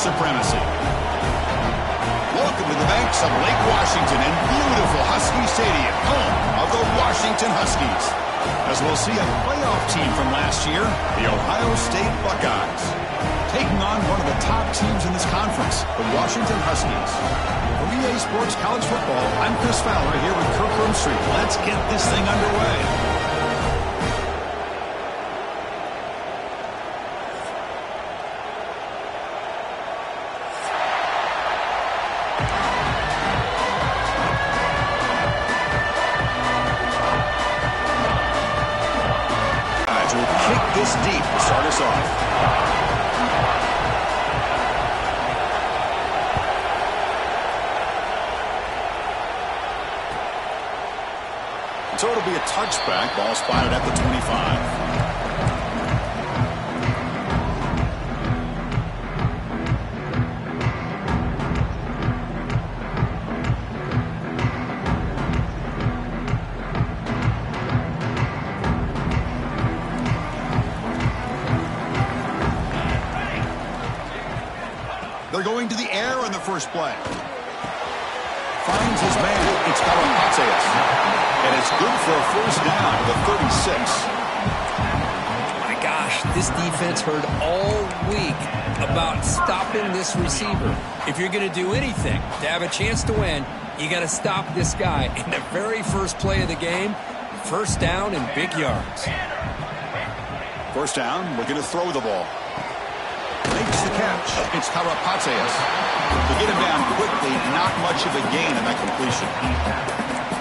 supremacy. Welcome to the banks of Lake Washington and beautiful Husky Stadium, home of the Washington Huskies. As we'll see a playoff team from last year, the Ohio State Buckeyes, taking on one of the top teams in this conference, the Washington Huskies. For EA Sports College Football, I'm Chris Fowler here with Kirk Herbstreit. Let's get this thing underway. This deep to start us off. So it'll be a touchback. Ball spotted at the 25. They're going to the air on the first play. Finds his man. It's Kalapatsias. And it's good for a first down to the 36. My gosh, this defense heard all week about stopping this receiver. If you're going to do anything to have a chance to win, you got to stop this guy. In the very first play of the game, first down and big yards. First down, looking to throw the ball. Makes the catch. It's Kalapatsias. To get him down quickly, not much of a gain in that completion.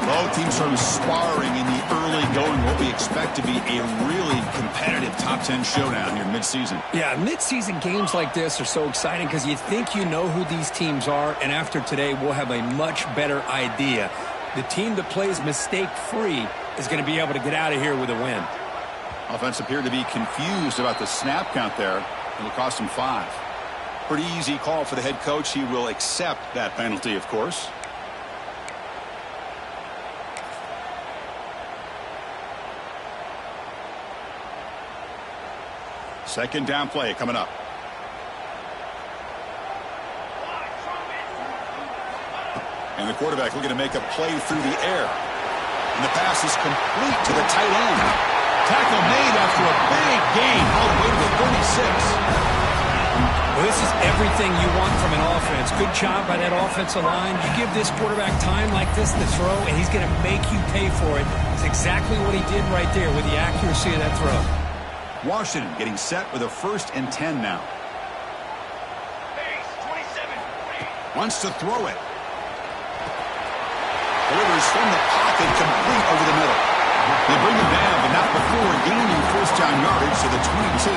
Both teams sort of sparring in the early going, what we expect to be a really competitive top 10 showdown here mid-season. Yeah, mid-season games like this are so exciting because you think you know who these teams are, and after today, we'll have a much better idea. The team that plays mistake-free is going to be able to get out of here with a win. Offense appeared to be confused about the snap count there. It'll cost him 5. Pretty easy call for the head coach. He will accept that penalty, of course. Second down play coming up. And the quarterback looking to make a play through the air. And the pass is complete to the tight end. Tackle made after a big gain all the way to the 36. Well, this is everything you want from an offense. Good job by that offensive line. You give this quarterback time like this to throw, and he's going to make you pay for it. It's exactly what he did right there with the accuracy of that throw. Washington getting set with a 1st and 10 now. Wants to throw it. Delivers from the pocket, complete over the middle. They bring him down, but not before gaining first down yardage to the 22.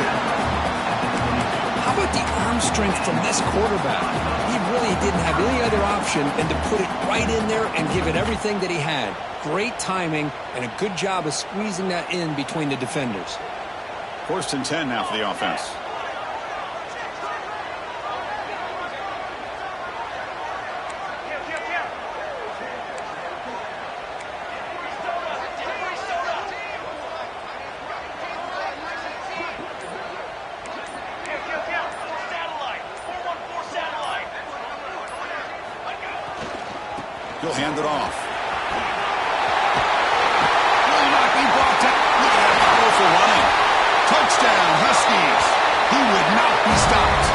How about the arm strength from this quarterback? He really didn't have any other option than to put it right in there and give it everything that he had. Great timing and a good job of squeezing that in between the defenders. 1st and 10 now for the offense. He'll hand it off. Will not be brought down. Look at that powerful running. Touchdown, Huskies. He would not be stopped.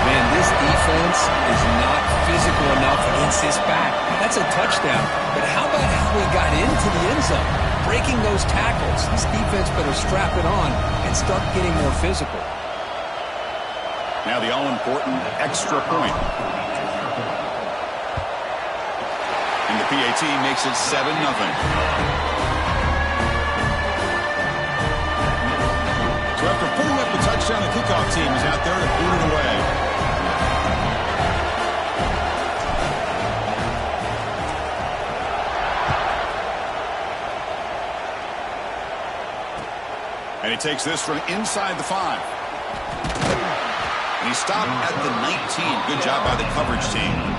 Man, this defense is not physical enough against his back. That's a touchdown. But how about how he got into the end zone? Breaking those tackles. This defense better strap it on and start getting more physical. Now the all-important extra point. And the PAT makes it 7-0. So after putting up the touchdown, the kickoff team is out there to boot it away. And he takes this from inside the 5. And he stopped at the 19. Good job by the coverage team.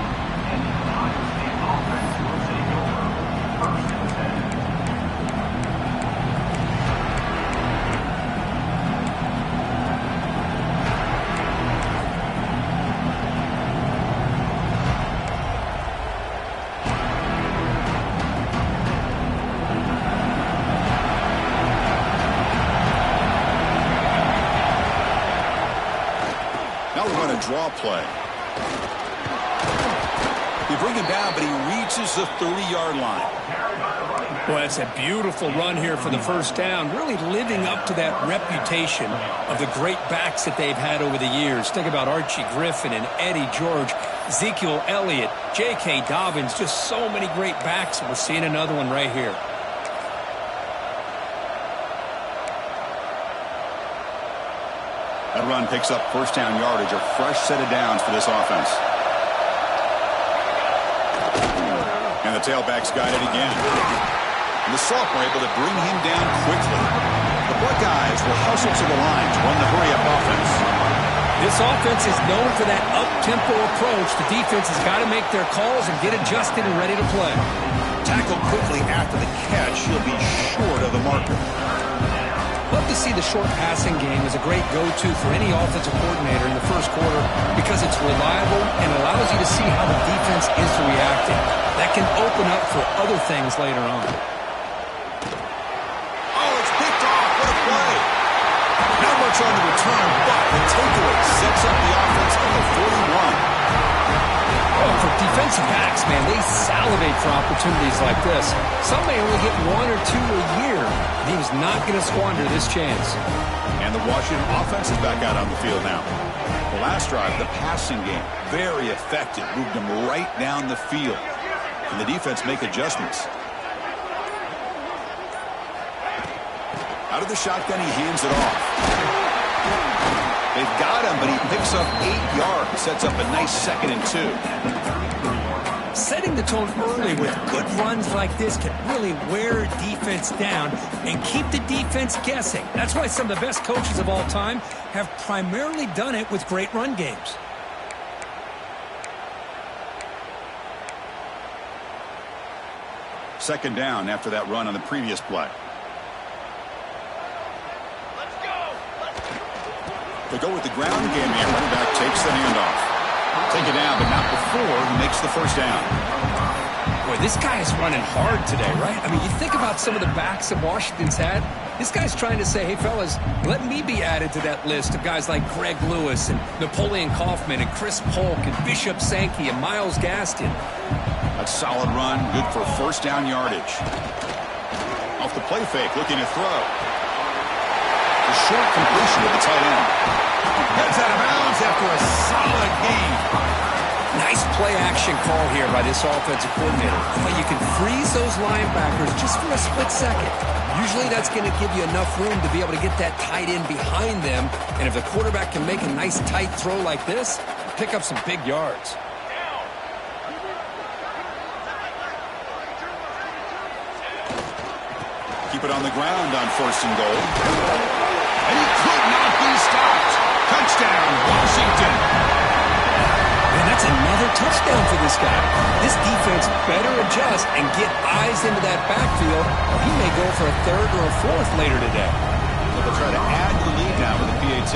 Now we're going to draw play. They bring him down, but he reaches the 30-yard line. Well, it's a beautiful run here for the first down, really living up to that reputation of the great backs that they've had over the years. Think about Archie Griffin and Eddie George, Ezekiel Elliott, J.K. Dobbins, just so many great backs. We're seeing another one right here. That run picks up first down yardage, a fresh set of downs for this offense. And the tailback's got it again. And the sophomore able to bring him down quickly. The Buckeyes will hustle to the line to run the hurry-up offense. This offense is known for that up-tempo approach. The defense has got to make their calls and get adjusted and ready to play. Tackled quickly after the catch. He'll be short of the marker. Love to see the short passing game as a great go-to for any offensive coordinator in the first quarter because it's reliable and allows you to see how the defense is reacting. That can open up for other things later on. Oh, it's picked off. What a play. Not much on the return, but the takeaway sets up the offense at the 41. Oh, for defensive backs, man, they salivate for opportunities like this. Some may only get one or two a year. He was not going to squander this chance. And the Washington offense is back out on the field now. The last drive, the passing game, very effective. Moved them right down the field. And the defense make adjustments. Out of the shotgun, he hands it off. They've got him, but he picks up 8 yards. Sets up a nice 2nd and 2. Setting the tone early with good runs like this can really wear defense down and keep the defense guessing. That's why some of the best coaches of all time have primarily done it with great run games. Second down after that run on the previous play. They go with the ground game here. Running back takes the handoff. Take it down, but not before he makes the first down. Boy, this guy is running hard today, right? I mean, you think about some of the backs that Washington's had. This guy's trying to say, hey, fellas, let me be added to that list of guys like Greg Lewis and Napoleon Kaufman and Chris Polk and Bishop Sankey and Myles Gaston. A solid run, good for first down yardage. Off the play fake, looking to throw. A short completion to the tight end. Gets out of bounds after a solid gain. Nice play-action call here by this offensive coordinator. But you can freeze those linebackers just for a split second. Usually that's going to give you enough room to be able to get that tight end behind them. And if the quarterback can make a nice tight throw like this, pick up some big yards. Keep it on the ground on first and goal. And he could not be stopped. Touchdown, Washington. And that's another touchdown for this guy. This defense better adjust and get eyes into that backfield, or he may go for a third or a fourth later today. They'll try to add to the lead now with the PAT.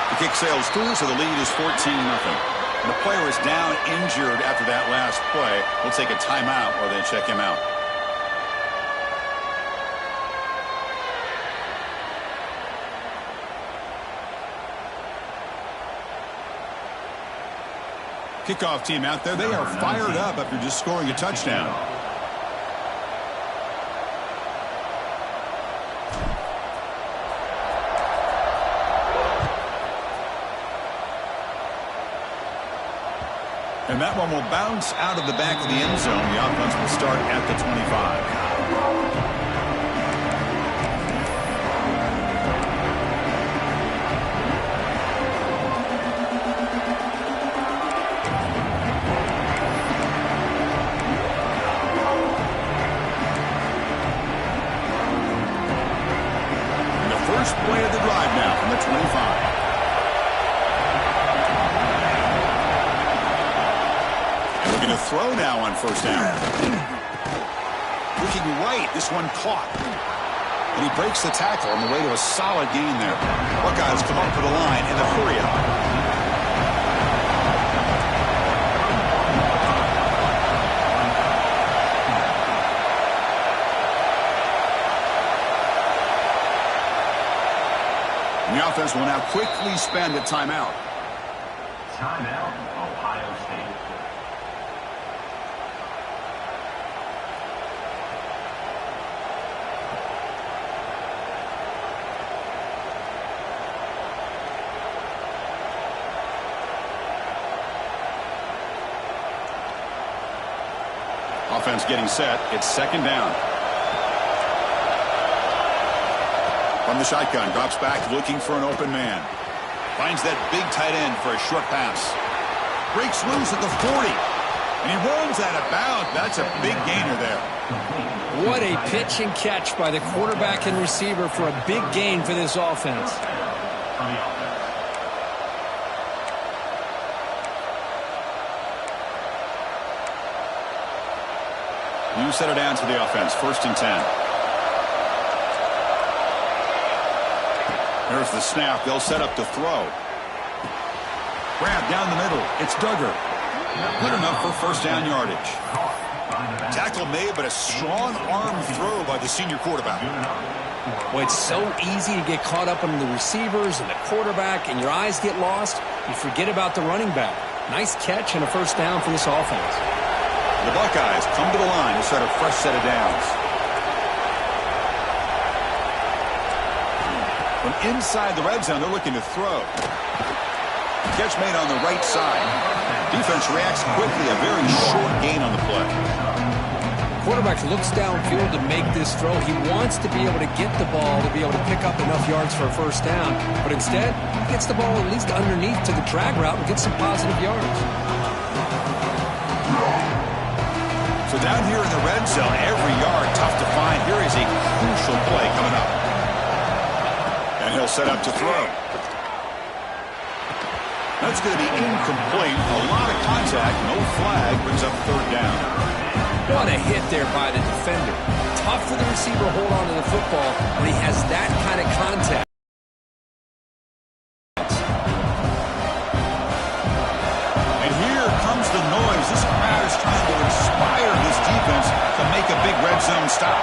The kick sails through, so the lead is 14-0. The player is down injured after that last play. We'll take a timeout or then check him out. Kickoff team out there. They are fired up after just scoring a touchdown. And that one will bounce out of the back of the end zone. The offense will start at the 25. First play of the drive now from the 25. And we're going to throw now on first down. Looking right, this one caught. And he breaks the tackle on the way to a solid gain there. Buckeyes come up to the line in the hurry-up. And the offense will now quickly spend a timeout. Timeout, Ohio State. Offense getting set. It's second down. From the shotgun, drops back looking for an open man. Finds that big tight end for a short pass. Breaks loose at the 40. And he runs out of bounds. That's a big gainer there. What a pitch and catch by the quarterback and receiver for a big gain for this offense. You set it down to the offense. 1st and 10. There's the snap. They'll set up to throw. Grab down the middle. It's Duggar. Good enough for first down yardage. Tackle made, but a strong arm throw by the senior quarterback. Well, it's so easy to get caught up on the receivers and the quarterback, and your eyes get lost. You forget about the running back. Nice catch and a first down for this offense. The Buckeyes come to the line to start a fresh set of downs. From inside the red zone, they're looking to throw. Catch made on the right side. Defense reacts quickly, a very short gain on the play. Quarterback looks downfield to make this throw. He wants to be able to get the ball to be able to pick up enough yards for a first down, but instead, he gets the ball at least underneath to the drag route and gets some positive yards. So down here in the red zone, every yard tough to find. Here is a crucial play coming up. And he'll set up to throw. That's going to be incomplete. A lot of contact, no flag, brings up 3rd down. What a hit there by the defender. Tough for the receiver to hold on to the football when he has that kind of contact. And here comes the noise. This crowd is trying to inspire this defense to make a big red zone stop.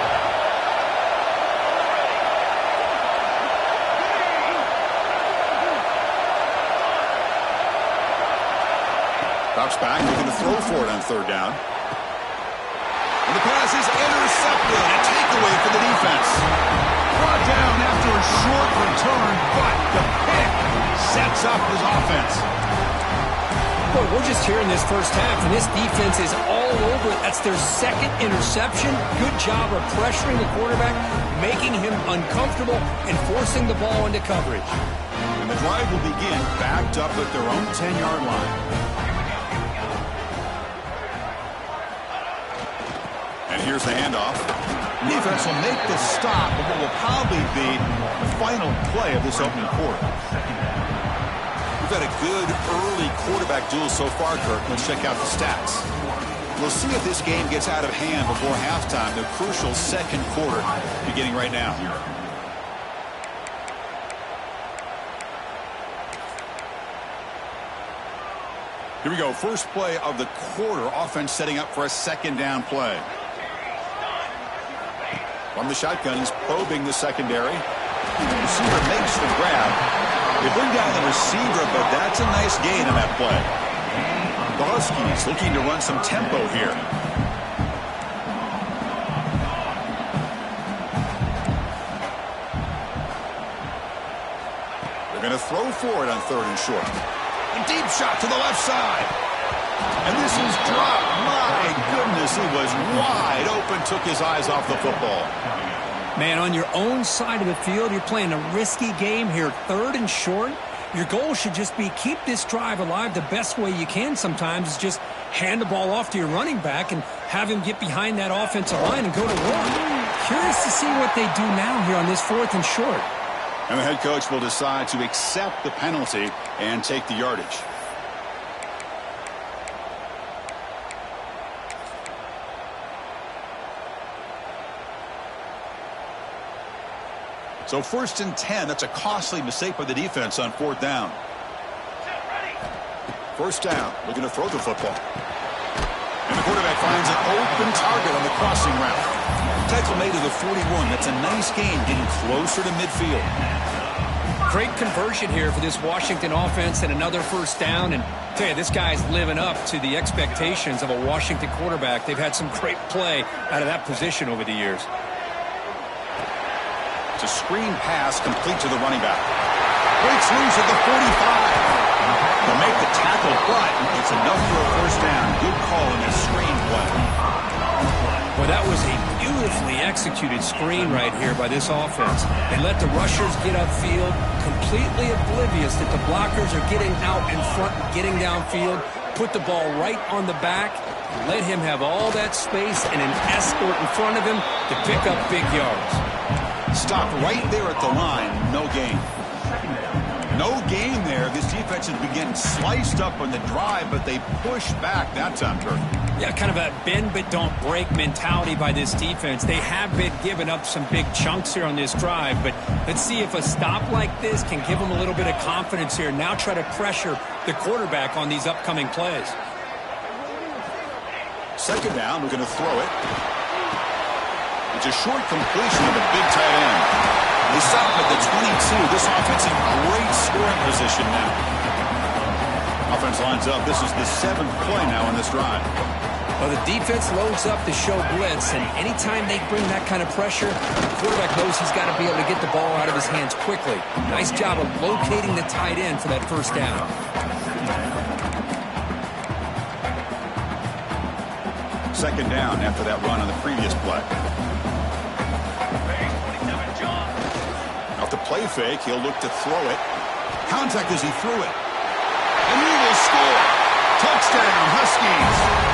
Drops back, looking to throw for it on 3rd down. And the pass is intercepted. A takeaway for the defense. Brought down after a short return, but the pick sets up his offense. Boy, we're just here in this first half, and this defense is all over it. That's their 2nd interception. Good job of pressuring the quarterback, making him uncomfortable, and forcing the ball into coverage. And the drive will begin backed up at their own 10-yard line. And here's the handoff. Defense will make the stop of what will probably be the final play of this opening quarter. We've had a good early quarterback duel so far, Kirk. Let's check out the stats. We'll see if this game gets out of hand before halftime, the crucial 2nd quarter beginning right now. Here we go. First play of the quarter. Offense setting up for a 2nd down play. From the shotgun, he's probing the secondary. The receiver makes the grab. They bring down the receiver, but that's a nice gain in that play. The Huskies looking to run some tempo here. They're going to throw for it on 3rd and short. A deep shot to the left side. And this is dropped. My goodness, he was wide open, took his eyes off the football. Man, on your own side of the field, you're playing a risky game here, 3rd and short. Your goal should just be keep this drive alive the best way you can sometimes is just hand the ball off to your running back and have him get behind that offensive line and go to work. Curious to see what they do now here on this 4th and short. And the head coach will decide to accept the penalty and take the yardage. So 1st and 10, that's a costly mistake by the defense on 4th down. 1st down, looking to throw the football. And the quarterback finds an open target on the crossing route. Tackle made to the 41. That's a nice gain, getting closer to midfield. Great conversion here for this Washington offense and another first down. And I tell you, this guy's living up to the expectations of a Washington quarterback. They've had some great play out of that position over the years. It's a screen pass complete to the running back. Breaks loose at the 45. They'll make the tackle, but it's enough for a first down. Good call in this screen play. Well, that was a beautifully executed screen right here by this offense. They let the rushers get upfield, completely oblivious that the blockers are getting out in front, getting downfield, put the ball right on the back, let him have all that space and an escort in front of him to pick up big yards. Stopped right there at the line. No gain. No gain there. This defense has been getting sliced up on the drive, but they push back that time, Kirk. Yeah, kind of a bend but don't break mentality by this defense. They have been giving up some big chunks here on this drive, but let's see if a stop like this can give them a little bit of confidence here. Now try to pressure the quarterback on these upcoming plays. Second down, we're going to throw it. It's a short completion of the big tight end. They stop at the 22. This offense in great scoring position now. Offense lines up. This is the 7th play now in this drive. Well, the defense loads up to show blitz, and anytime they bring that kind of pressure, the quarterback knows he's got to be able to get the ball out of his hands quickly. Nice job of locating the tight end for that first down. Second down after that run on the previous play. Off the play fake, he'll look to throw it. Contact as he threw it. And he will score. Touchdown, Huskies.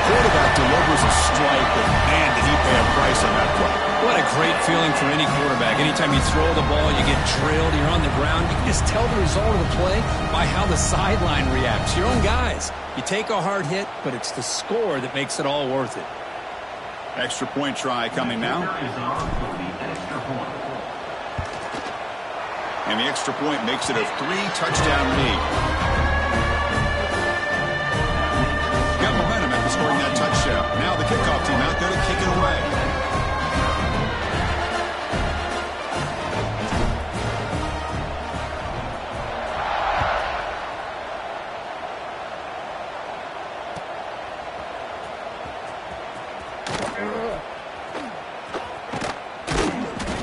Quarterback delivers a strike, but man, did he pay a price on that play. What a great feeling for any quarterback. Anytime you throw the ball, you get drilled, you're on the ground. You can just tell the result of the play by how the sideline reacts. Your own guys. You take a hard hit, but it's the score that makes it all worth it. Extra point try coming now. And the extra point makes it a 3-touchdown lead. Got momentum after scoring that touchdown. Now the kickoff team out there to kick it away.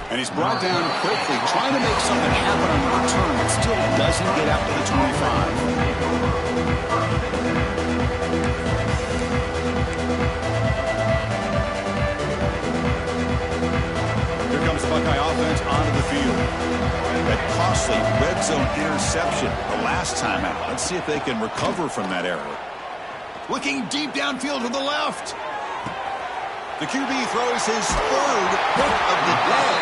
And he's brought down quickly, trying to make something happen on the return, but still doesn't get out to the 25. Here comes the Buckeye offense onto the field. That costly red zone interception the last time out. Let's see if they can recover from that error. Looking deep downfield to the left. The QB throws his 3rd pick of the day.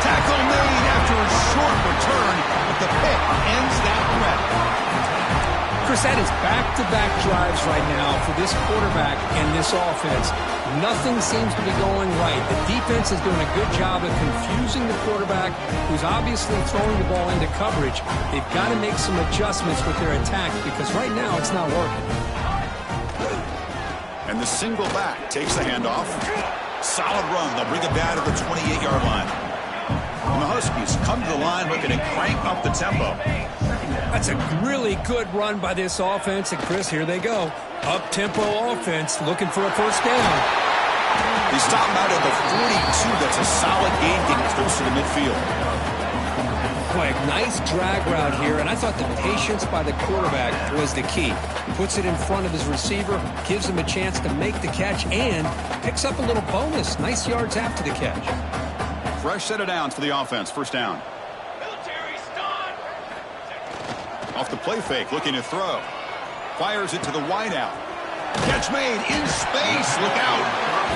Tackle made after a short return, but the pick ends that threat. Chris, that is back-to-back drives right now for this quarterback and this offense. Nothing seems to be going right. The defense is doing a good job of confusing the quarterback, who's obviously throwing the ball into coverage. They've got to make some adjustments with their attack because right now it's not working. And the single back takes the handoff. Solid run. They'll bring it down to the 28-yard line. And the Huskies come to the line looking to crank up the tempo. That's a really good run by this offense. And, Chris, here they go. Up-tempo offense looking for a first down. They stop out at the 42. That's a solid gain getting close to the midfield. Boy, nice drag route here, and I thought the patience by the quarterback was the key. Puts it in front of his receiver, gives him a chance to make the catch, and picks up a little bonus. Nice yards after the catch. Fresh set of downs for the offense. First down. Off the play fake, looking to throw. Fires it to the wideout. Catch made in space. Look out.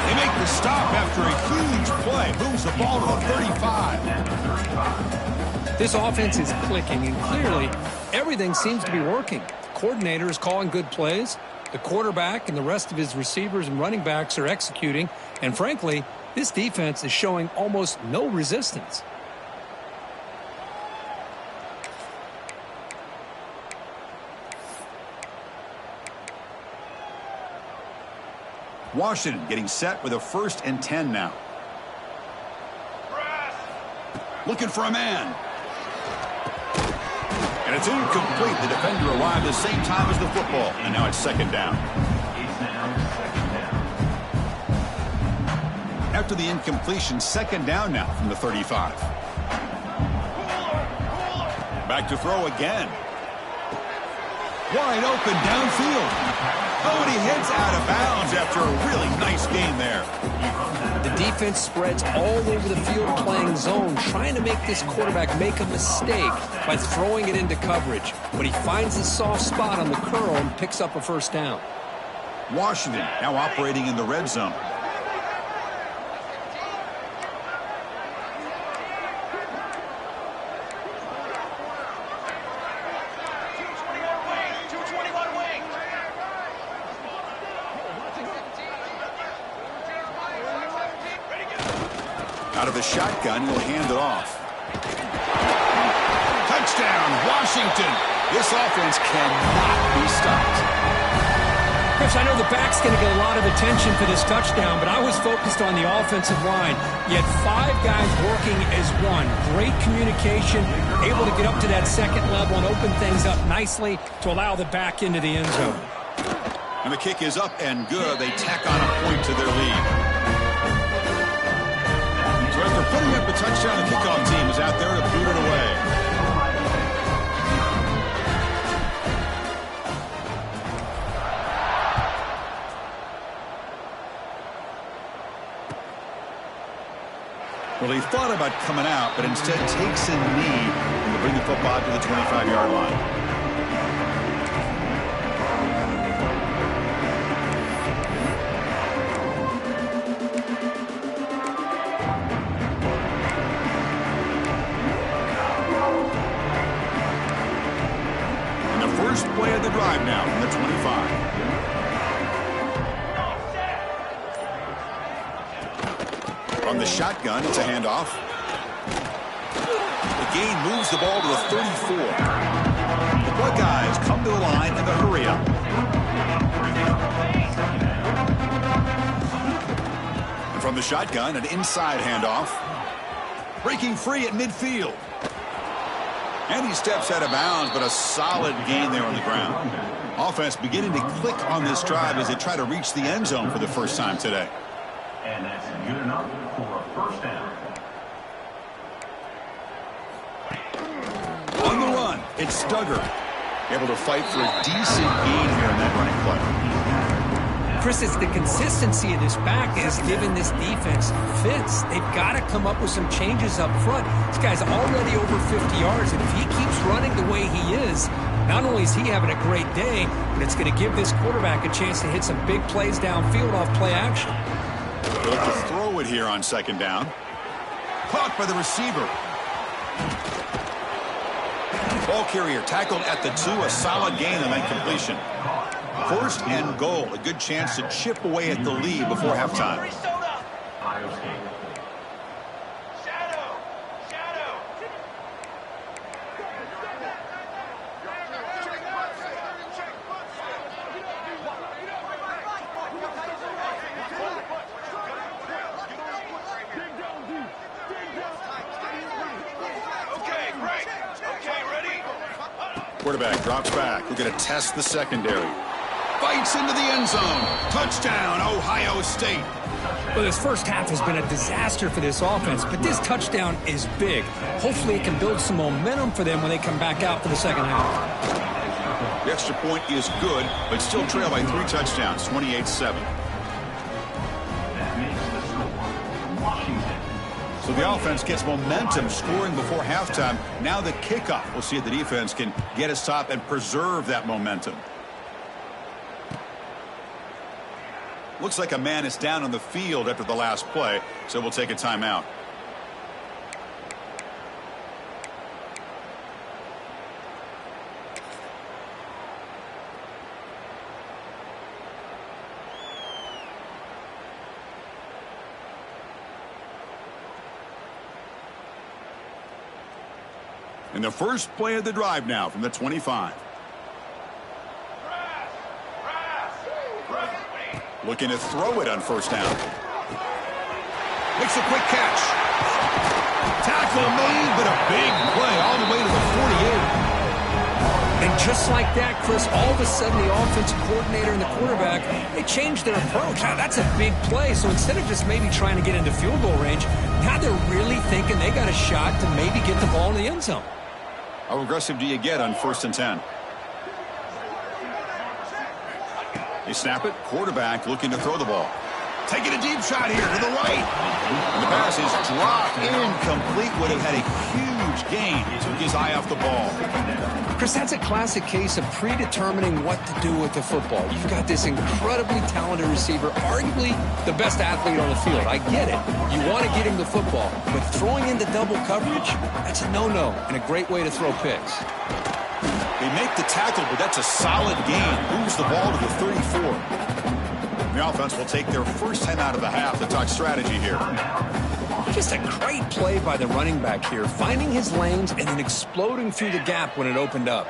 They make the stop after a huge play. Moves the ball to the 35. This offense is clicking, and clearly everything seems to be working. The coordinator is calling good plays. The quarterback and the rest of his receivers and running backs are executing. And frankly, this defense is showing almost no resistance. Washington getting set with a 1st and 10 now. Looking for a man. And it's incomplete. The defender arrived the same time as the football. And now it's second down. After the incompletion, second down now from the 35. Back to throw again. Wide open downfield. Oh, and he heads out of bounds after a really nice game there. The defense spreads all over the field playing zone, trying to make this quarterback make a mistake by throwing it into coverage. But he finds the soft spot on the curl and picks up a first down. Washington now operating in the red zone. Out of the shotgun, he'll hand it off. Touchdown, Washington. This offense cannot be stopped. Chris, I know the back's going to get a lot of attention for this touchdown, but I was focused on the offensive line. You had 5 guys working as one. Great communication, able to get up to that second level and open things up nicely to allow the back into the end zone. And the kick is up and good. They tack on a point to their lead. So after putting up a touchdown, the kickoff team is out there to boot it away. Well, he thought about coming out, but instead takes a knee and to bring the football to the 25-yard line. First play of the drive now from the 25. From the shotgun, it's a handoff. The gain moves the ball to the 34. The Buckeyes come to the line in the hurry up. And from the shotgun, an inside handoff. Breaking free at midfield. And he steps out of bounds, but a solid gain there on the ground. Offense beginning to click on this drive as they try to reach the end zone for the first time today. And that's good enough for a first down. On the run, it's Stugger. Able to fight for a decent gain here in that running play. Chris, it's the consistency of this back is giving this defense fits. They've got to come up with some changes up front. This guy's already over 50 yards, and if he keeps running the way he is, not only is he having a great day, but it's going to give this quarterback a chance to hit some big plays downfield off play action. Look to throw it here on second down. Caught by the receiver. Ball carrier tackled at the 2, a solid gain on that completion. First and goal, a good chance to chip away at the lead before halftime. Ohio State. Quarterback drops back. We're going to test the secondary. Fights into the end zone. Touchdown, Ohio State. Well, this first half has been a disaster for this offense, but this touchdown is big. Hopefully it can build some momentum for them when they come back out for the second half. The extra point is good, but still trail by 3 touchdowns, 28-7. That makes the score Washington. So the offense gets momentum scoring before halftime. Now the kickoff. We'll see if the defense can get a stop and preserve that momentum. Looks like a man is down on the field after the last play, so we'll take a timeout. And the first play of the drive now from the 25. Looking to throw it on first down. Makes a quick catch. Tackle made, but a big play all the way to the 48. just like that, Chris, all of a sudden the offensive coordinator and the quarterback, they changed their approach. Now, that's a big play, so instead of just maybe trying to get into field goal range, now they're really thinking they got a shot to maybe get the ball in the end zone. How aggressive do you get on 1st and 10? They snap it. Quarterback looking to throw the ball. Taking a deep shot here to the right. And the pass is dropped incomplete. Would have had a huge gain. Took his eye off the ball. Chris, that's a classic case of predetermining what to do with the football. You've got this incredibly talented receiver, arguably the best athlete on the field. I get it. You want to get him the football. But throwing into double coverage, that's a no-no and a great way to throw picks. They make the tackle, but that's a solid gain. Moves the ball to the 34. The offense will take their first 10 out of the half to talk strategy here. Just a great play by the running back here, finding his lanes and then exploding through the gap when it opened up.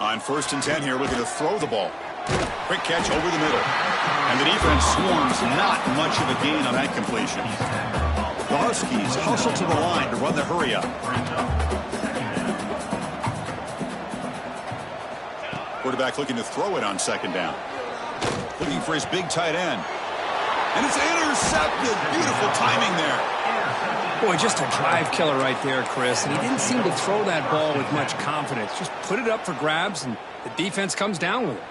On 1st and 10 here, looking to throw the ball. Quick catch over the middle. And the defense swarms, not much of a gain on that completion. The Huskies hustle to the line to run the hurry up. Quarterback looking to throw it on 2nd down. Looking for his big tight end. And it's intercepted. Beautiful timing there. Boy, just a drive killer right there, Chris. And he didn't seem to throw that ball with much confidence. Just put it up for grabs, and the defense comes down with it.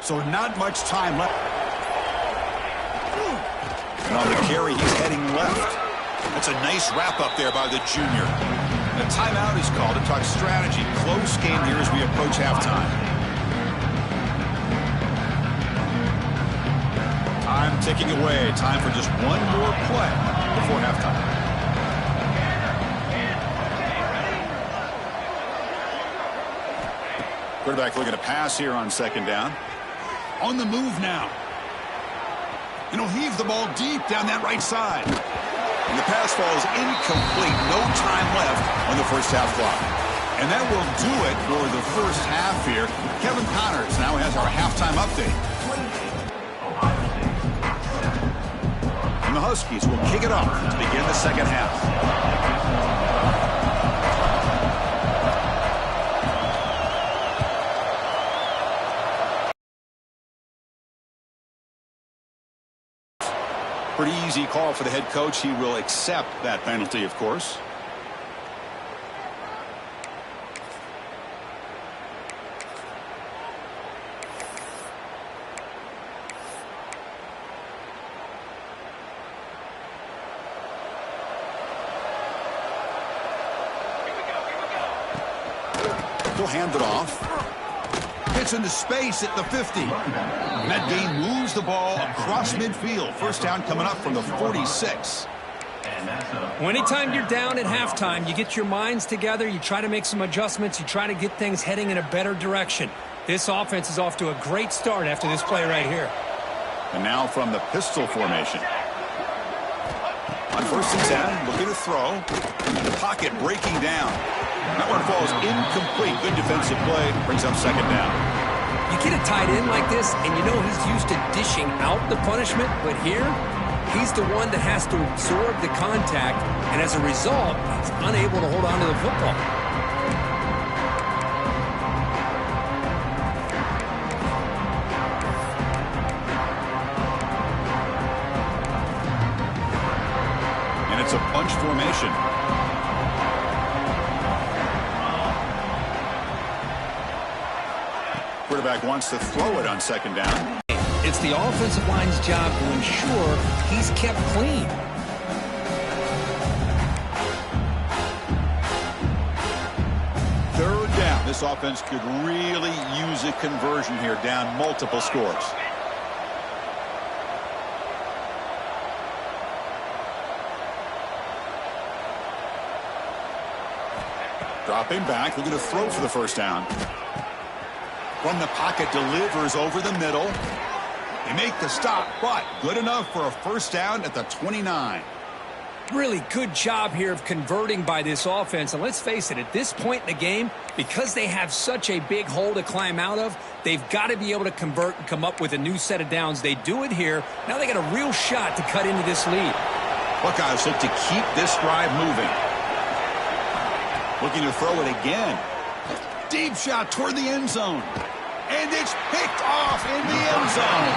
So not much time left. And on the carry, he's heading left. That's a nice wrap up there by the junior. A timeout is called to talk strategy. Close game here as we approach halftime. Time ticking away. Time for just one more play before halftime. Quarterback looking to pass here on 2nd down. On the move now. And he'll heave the ball deep down that right side. And the pass falls incomplete. No time left on the first half clock. And that will do it for the first half here. Kevin Connors now has our halftime update. And the Huskies will kick it off to begin the second half. Pretty easy call for the head coach. He will accept that penalty, of course. He'll hand it off. Gets into space at the 50. And that gain moves the ball across midfield. First down coming up from the 46. Well, anytime you're down at halftime, you get your minds together, you try to make some adjustments, you try to get things heading in a better direction. This offense is off to a great start after this play right here. And now from the pistol formation. On 1st and 10, looking to throw. The pocket breaking down. That one falls incomplete. Good defensive play. Brings up 2nd down. You get a tight end like this, and you know he's used to dishing out the punishment, but here, he's the one that has to absorb the contact, and as a result, he's unable to hold on to the football. And it's a bunch formation. Quarterback wants to throw it on 2nd down. It's the offensive line's job to ensure he's kept clean. Third down. This offense could really use a conversion here, down multiple scores. Dropping back, looking to throw for the first down. From the pocket, delivers over the middle. They make the stop, but good enough for a first down at the 29. Really good job here of converting by this offense. And let's face it, at this point in the game, because they have such a big hole to climb out of, they've got to be able to convert and come up with a new set of downs. They do it here. Now they got a real shot to cut into this lead. Buckeyes look to keep this drive moving. Looking to throw it again. Deep shot toward the end zone. And it's picked off in the end zone.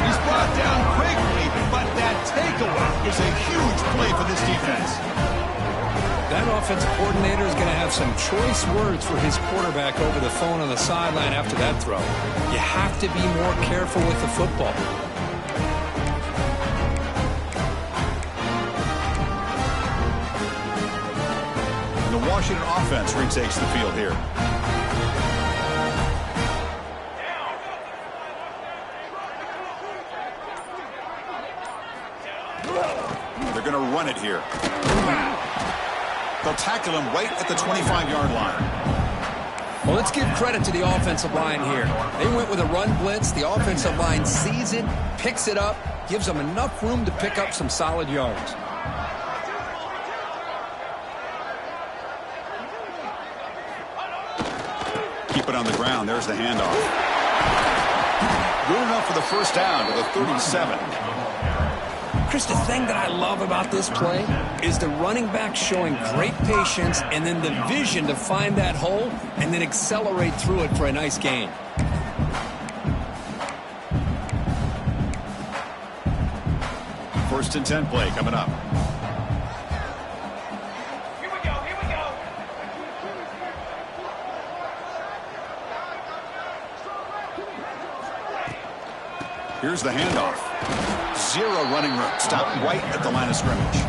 He's brought down quickly, but that takeaway is a huge play for this defense. That offensive coordinator is going to have some choice words for his quarterback over the phone on the sideline after that throw. You have to be more careful with the football. And the Washington offense retakes the field here. They're going to run it here. They'll tackle him right at the 25-yard line. Well, let's give credit to the offensive line here. They went with a run blitz. The offensive line sees it, picks it up, gives them enough room to pick up some solid yards. Keep it on the ground. There's the handoff. Good enough for the first down to the 37. Chris, the thing that I love about this play is the running back showing great patience and then the vision to find that hole and then accelerate through it for a nice gain. First and 10 play coming up. Here we go. Here's the handoff. Zero running room. Stopped right at the line of scrimmage.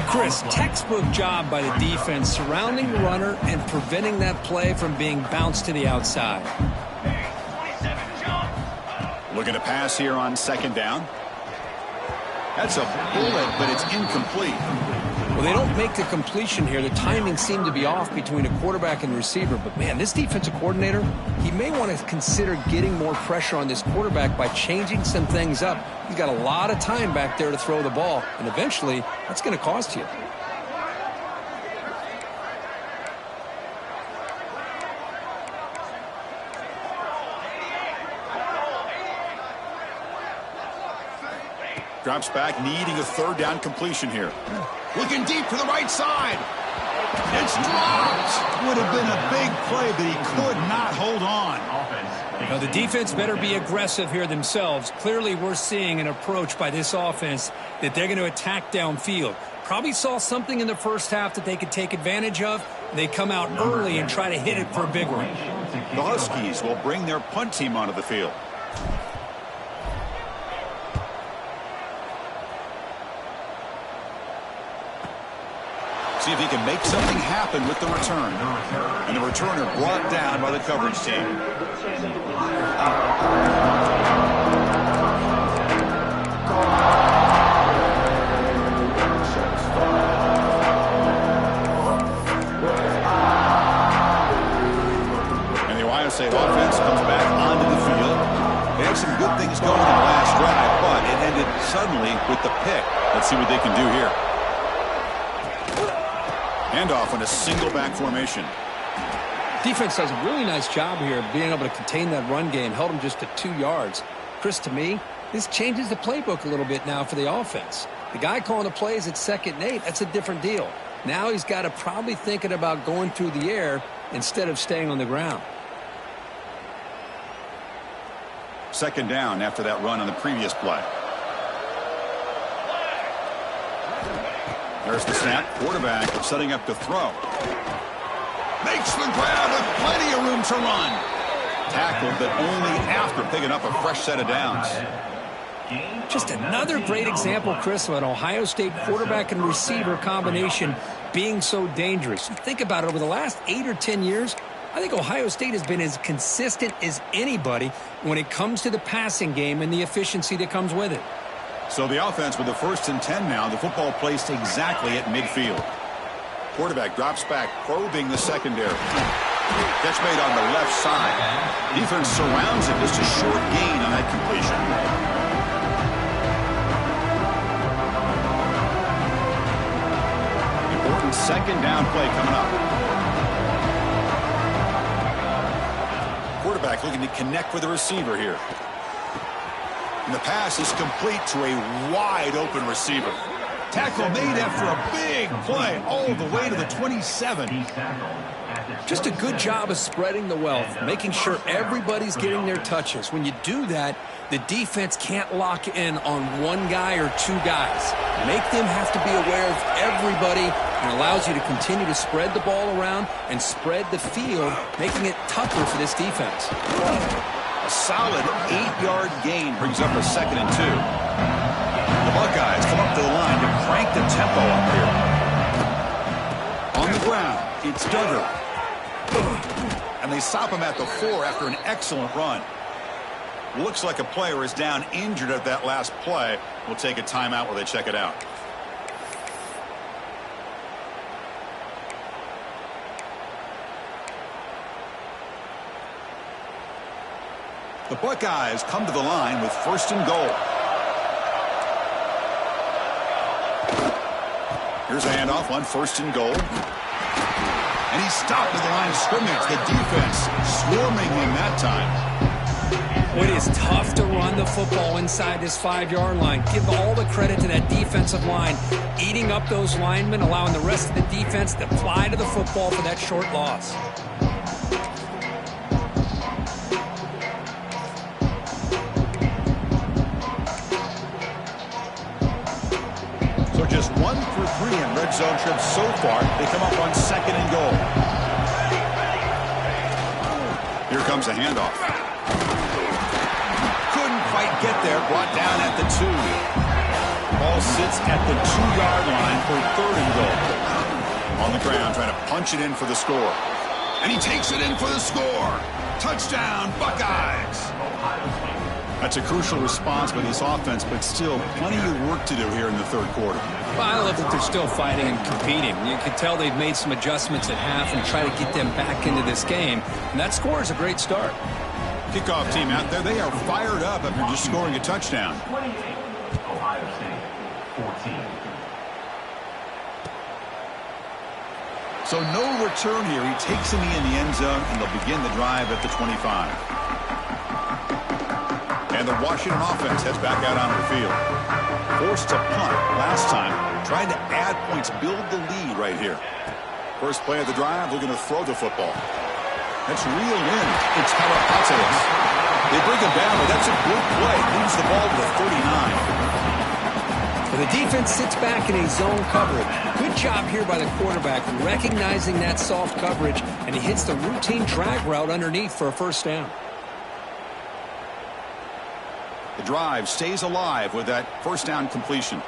Chris, textbook job by the defense surrounding the runner and preventing that play from being bounced to the outside. Looking to pass here on second down. That's a bullet, but it's incomplete. Well, they don't make the completion here. The timing seemed to be off between a quarterback and receiver. But, man, this defensive coordinator, he may want to consider getting more pressure on this quarterback by changing some things up. He's got a lot of time back there to throw the ball, and eventually that's going to cost you. Drops back, needing a third down completion here. Looking deep to the right side. It's dropped. Would have been a big play, but he could not hold on. Now, the defense better be aggressive here themselves. Clearly, we're seeing an approach by this offense that they're going to attack downfield. Probably saw something in the first half that they could take advantage of. They come out early and try to hit it for a big one. The Huskies will bring their punt team onto the field. See if he can make something happen with the return. And the returner brought down by the coverage team. And the Ohio State offense comes back onto the field. They had some good things going in the last drive, but it ended suddenly with the pick. Let's see what they can do here. Handoff in a single back formation. Defense does a really nice job here of being able to contain that run game. Held them just to 2 yards. Chris, to me, this changes the playbook a little bit now for the offense. The guy calling the plays at 2nd and 8, that's a different deal. Now he's got to probably thinking about going through the air instead of staying on the ground. Second down after that run on the previous play. There's the snap. Quarterback setting up to throw. Makes the grab with plenty of room to run. Tackled, but only after picking up a fresh set of downs. Just another great example, Chris, of an Ohio State quarterback and receiver combination being so dangerous. Think about it. Over the last 8 or 10 years, I think Ohio State has been as consistent as anybody when it comes to the passing game and the efficiency that comes with it. So the offense with the 1st and 10 now. The football placed exactly at midfield. Quarterback drops back, probing the secondary. Catch made on the left side. Defense surrounds it. Just a short gain on that completion. second down play coming up. Quarterback looking to connect with the receiver here. And the pass is complete to a wide open receiver. Tackle made after a big play all the way to the 27. Just a good job of spreading the wealth, making sure everybody's getting their touches. When you do that, the defense can't lock in on one guy or two guys. Make them have to be aware of everybody, and allows you to continue to spread the ball around and spread the field, making it tougher for this defense. A solid 8-yard gain brings up a 2nd and 2. The Buckeyes come up to the line to crank the tempo up here. On the ground, it's Duggar. And they stop him at the 4 after an excellent run. Looks like a player is down injured at that last play. We'll take a timeout while they check it out. The Buckeyes come to the line with 1st and goal. Here's a handoff on 1st and goal. And he's stopped at the line of scrimmage. The defense swarming him that time. It is tough to run the football inside this 5-yard line. Give all the credit to that defensive line, eating up those linemen, allowing the rest of the defense to fly to the football for that short loss. So just 1 for 3 in red zone trips so far. They come up on 2nd and goal. Here comes a handoff. Couldn't quite get there. Brought down at the 2. Ball sits at the 2-yard line for 3rd and goal. On the ground, trying to punch it in for the score. And he takes it in for the score. Touchdown, Buckeyes. That's a crucial response by this offense, but still plenty of work to do here in the 3rd quarter. Well, I love that they're still fighting and competing. You can tell they've made some adjustments at half and try to get them back into this game. And that score is a great start. Kickoff team out there, they are fired up after just scoring a touchdown. 28, Ohio State, 14. So no return here. He takes him in the end zone, and they'll begin the drive at the 25. And the Washington offense heads back out onto the field. Forced to punt last time. Trying to add points, build the lead right here. First play of the drive, looking to throw the football. That's reeled in. It's Karapates. They bring him down, but that's a good play. Moves the ball to the 39. The defense sits back in a zone coverage. Good job here by the quarterback recognizing that soft coverage, and he hits the routine drag route underneath for a 1st down. The drive stays alive with that 1st down completion.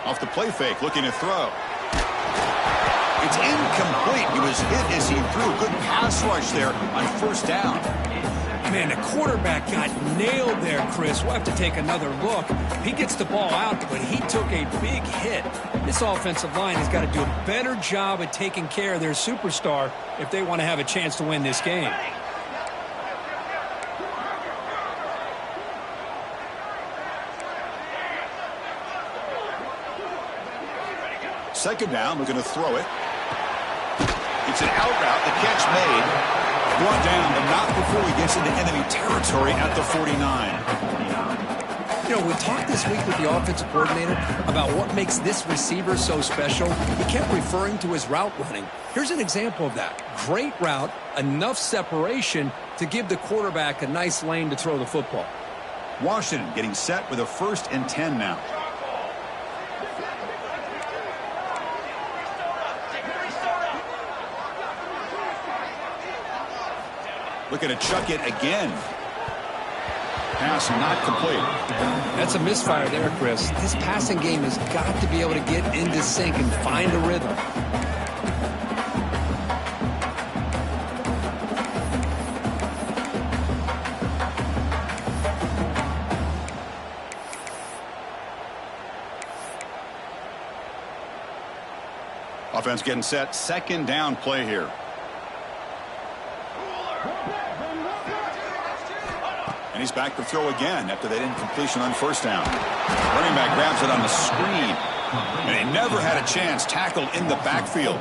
Off the play fake, looking to throw. It's incomplete. He was hit as he threw. Good pass rush there on 1st down. Man, the quarterback got nailed there, Chris. We'll have to take another look. He gets the ball out, but he took a big hit. This offensive line has got to do a better job at taking care of their superstar if they want to have a chance to win this game. Second down, we're going to throw it. It's an out route. The catch made. Brought down, but not before he gets into enemy territory at the 49. You know, we talked this week with the offensive coordinator about what makes this receiver so special. He kept referring to his route running. Here's an example of that. Great route, enough separation to give the quarterback a nice lane to throw the football. Washington getting set with a 1st and 10 now. Looking to chuck it again. Pass not complete. That's a misfire there, Chris. This passing game has got to be able to get into sync and find a rhythm. Offense getting set. Second down play here. And he's back to throw again after that incompletion on first down. Running back grabs it on the screen. And he never had a chance. Tackled in the backfield.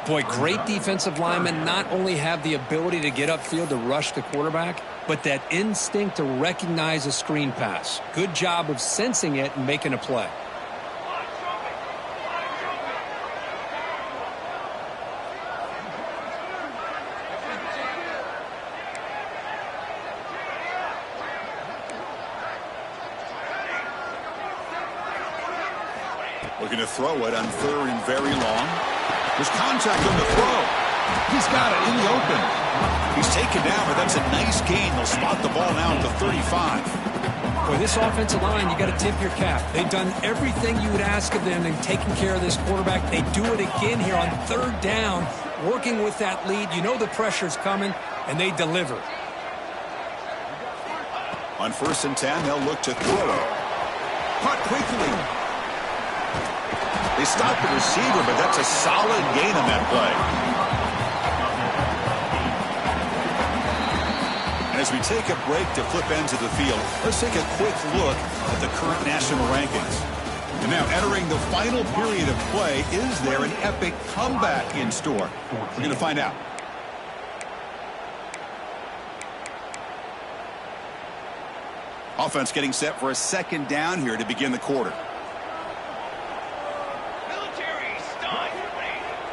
Boy, great defensive linemen not only have the ability to get upfield to rush the quarterback, but that instinct to recognize a screen pass. Good job of sensing it and making a play. Looking to throw it on third and very long. There's contact on the throw. He's got it in the open. He's taken down, but that's a nice gain. They'll spot the ball now at the 35. Boy, this offensive line, you got to tip your cap. They've done everything you would ask of them in taking care of this quarterback. They do it again here on third down, working with that lead. You know the pressure's coming, and they deliver. On 1st and 10, they'll look to throw. Caught quickly. They stop the receiver, but that's a solid gain on that play. And as we take a break to flip ends of the field, let's take a quick look at the current national rankings. And now entering the final period of play, is there an epic comeback in store? We're going to find out. Offense getting set for a second down here to begin the quarter.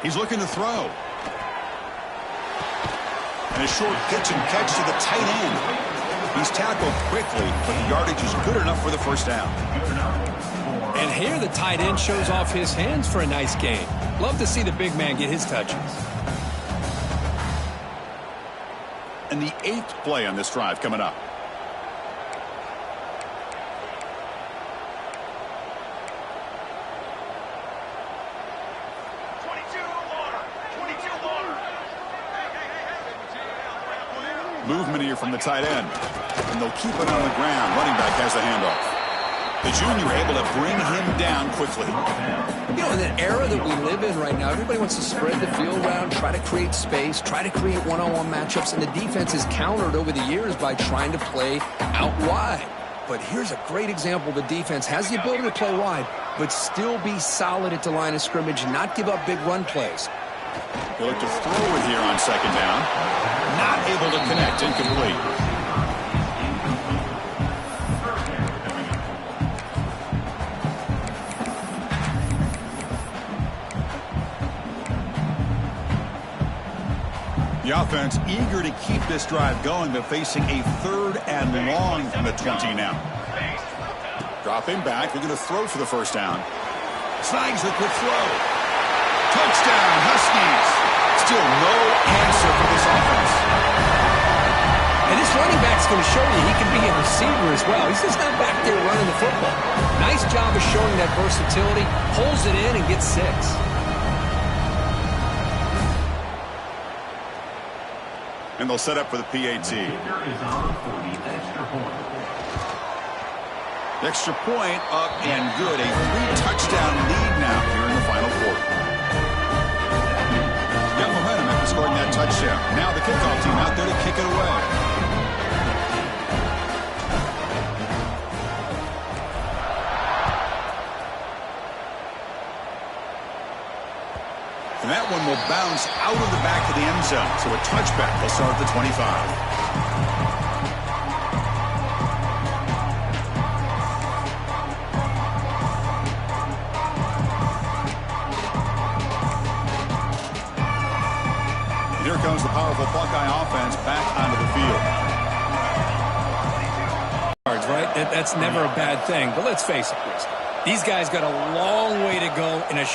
He's looking to throw. And a short pitch and catch to the tight end. He's tackled quickly, but the yardage is good enough for the first down. And here the tight end shows off his hands for a nice gain. Love to see the big man get his touches. And the 8th play on this drive coming up. Movement here from the tight end. And they'll keep it on the ground. Running back has the handoff. The junior able to bring him down quickly. You know, in the era that we live in right now, everybody wants to spread the field around, try to create space, try to create one-on-one matchups, and the defense is countered over the years by trying to play out wide. But here's a great example. The defense has the ability to play wide, but still be solid at the line of scrimmage, not give up big run plays. They look to throw it here on second down. Not able to connect. Incomplete. The offense eager to keep this drive going, but facing a 3rd and long from the 20 now. Dropping back. They're going to throw for the first down. Snags the quick throw. Touchdown, Huskies. Still no answer for this offense. And this running back's going to show you he can be a receiver as well. He's just not back there running the football. Nice job of showing that versatility. Pulls it in and gets 6. And they'll set up for the PAT. The extra point up and good. A 3-touchdown lead now here in the final quarter. Got momentum after scoring that touchdown. Now the kickoff team out there to kick it away. And that one will bounce out of the back of the end zone. So a touchback will start at the 25. Here comes the powerful Buckeye offense back onto the field. Right? That's never a bad thing. But let's face it, Chris. These guys got a long way to go in a